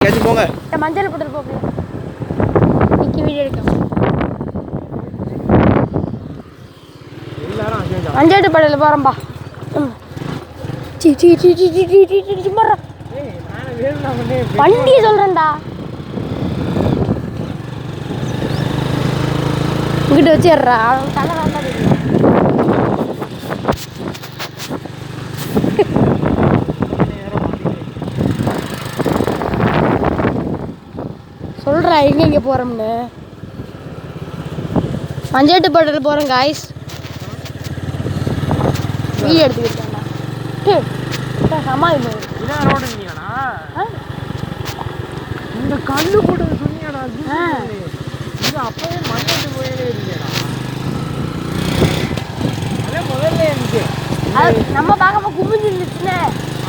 Catch போங்க. மஞ்சள் போட்டு போங்க. நிக்கி வீடியோ எடுக்க. எல்லாரும் அங்க மஞ்சள் படல போறோம்பா. சி சி சி சி சி சி சி சி போறா. ஏய் நான் வேணும்னா பண்ணே. வண்டி சொல்றேன்டா. இங்கிட்ட வச்சிரறா. தல வேண்டா தெரியும். சொல்றா எங்க போறோம்னு. மஞ்சள் படல போறோம் गाइस. வீடியோ எடுத்துக்கிட்டாங்க. சமாளி போய். இதான் ரோடு நீங்கடா. இந்த கல்லு போட்டு சொன்னியாடா. இது அப்பவே மண்ணேட்டு போயிட்டே இருக்கேடா. அதே முதல்ல இருந்துச்சு. அது நம்ம பார்க்க குமிஞ்சு இருந்துச்சுனே.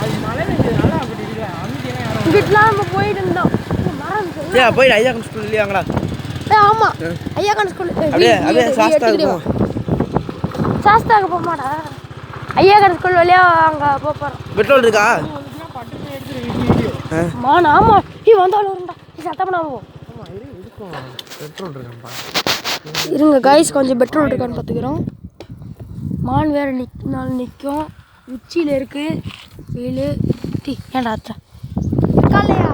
அது மழை பெஞ்சதுனால அப்படி இல்ல. அங்கேயே யாரும் இங்கிட்டலாம் நம்ம போயிட்டு இருந்தோம். மரம் சொல்லு. ஏய் போய் ஐயா கன் ஸ்கூல் இல்லையாங்களா? ஆமா. ஐயா கன் ஸ்கூல். அப்படியே சாஸ்தாக்கு போ. சாஸ்தாக்கு போக மாட்டா. ஐயா கன் ஸ்கூல் வழியா அங்க போறோம். பெட்ரோல் இருக்கா? பட்டுன்னு எடுத்து வீடியோ. ஆமா. நீ வந்தாலும் இருந்தா. நீ சத்தமா போ. ஆமா இருக்கும். பெட்ரோல் இருக்காம்பா. இருங்க गाइस கொஞ்சம் பெட்ரோல் இருக்கான்னு பாத்துக்கிறோம். மான் வேற நிக்கும். உச்சியில இருக்கு. வெயிலு டீ ஏன்டா அத்த. காலையா?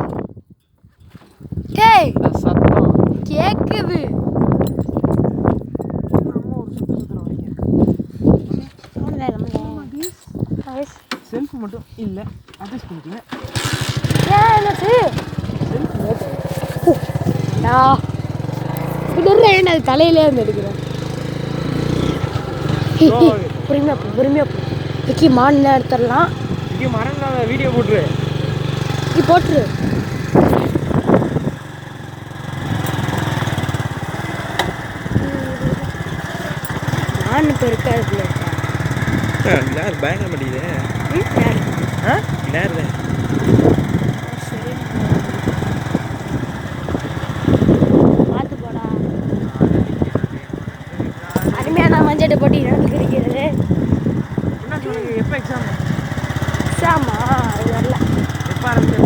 டேய் சத்தம் கேக்குது. நம்ம ஒரு சுத்தற வரைக்கும். செல்ஃப் மட்டும் இல்ல அட்ஜஸ்ட் பண்ணிக்கங்க. என்னது செல்ஃப் ஓட்டோ இது என்ன தலையிலே இருந்து எடுக்கிறேன். பொறுமையா விக்கி மான் எடுத்துடலாம். இங்கே மரம் வீடியோ போட்டுரு. நீ போட்டுரு. மான் இப்போ இருக்காது. யார் பயங்கர மாட்டேங்குது. யார் பார்த்து போடா. அருமையான மஞ்சள் போட்டி நடந்துக்கிறது. என்ன சொல்லுங்க? எப்போ எக்ஸாம்? எக்ஸாமா? அது வரல. எப்போ ஆரம்பிச்சு?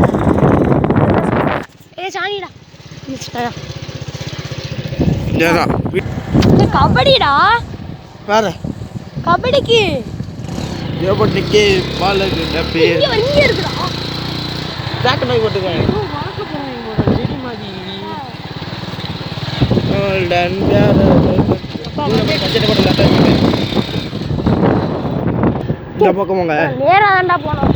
சாணிடா ஏதான் கபடிடா. பாரு கபடிக்கு யோபட்டிக்கு பாலுக்கு டப்பி இங்க இருக்குடா. ஜாக்கெட் மாதிரி போட்டுக்கோங்க. வளர்க்க போகிறேன் எங்களோட செடி மாதிரி. இந்த பக்கம் போங்க. நேரா தாண்டா போனோம்.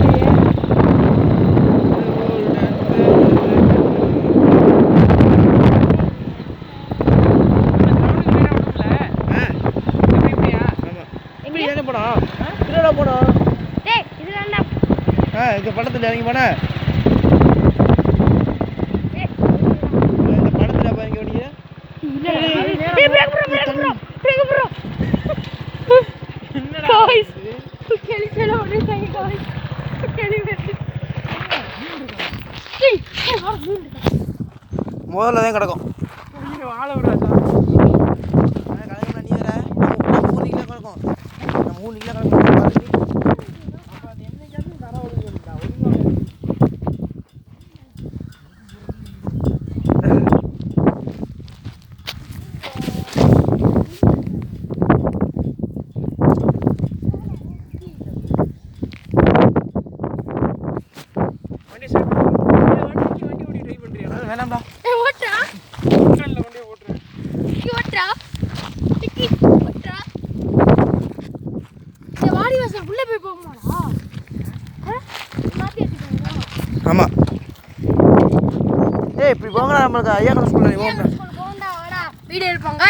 இந்த படத்தில் இறங்கி போன இந்த படத்தில் பாருங்க ஓடிய முதல்ல தான் கிடக்கும். வாழ விடுறா நீ வேற 3 கிலோ கிடக்கும். 3 கிலோ கிடக்கும். வேணாம்டா. ஓட்டா வண்டியை ஓட்டுறேன். ஓட்டா ஓட்டா. வாடி வாசல் உள்ள போய் போகுமாடா? ஆமாம். ஏய் இப்படி போங்கடா. நம்மளுக்கு ஐயா ஸ்கூலில் போகண்டா. வீடியோ எடுப்பாங்க.